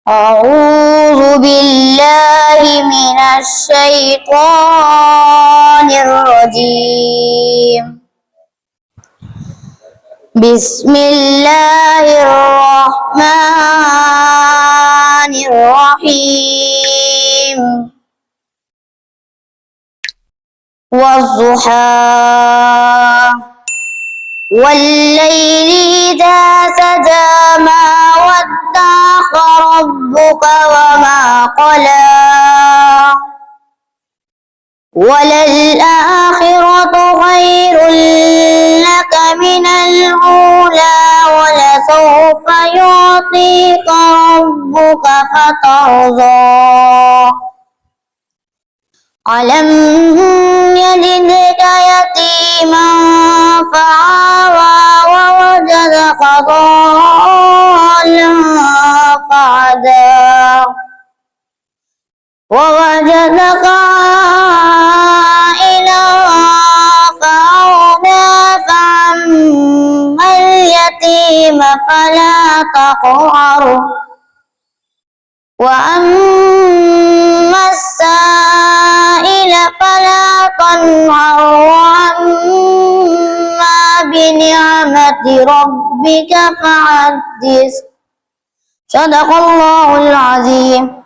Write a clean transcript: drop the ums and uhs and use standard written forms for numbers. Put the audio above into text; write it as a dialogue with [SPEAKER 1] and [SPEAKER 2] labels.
[SPEAKER 1] أعوذ بالله من الشيطان الرجيم. بسم الله الرحمن الرحيم. والضحى والليل إذا سجى ما ودعك ربك وما قلى وللآخرة خير لك من الأولى ولسوف يعطيك ربك فترضى ألم يجدك يتيما فآوى ووجدك ضالا فهدى ووجدك عائلا فأغنى فأما اليتيم فلا تقهر وأما السائل فلا تنهر وأما بنعمة ربك فحدث. صدق الله العظيم.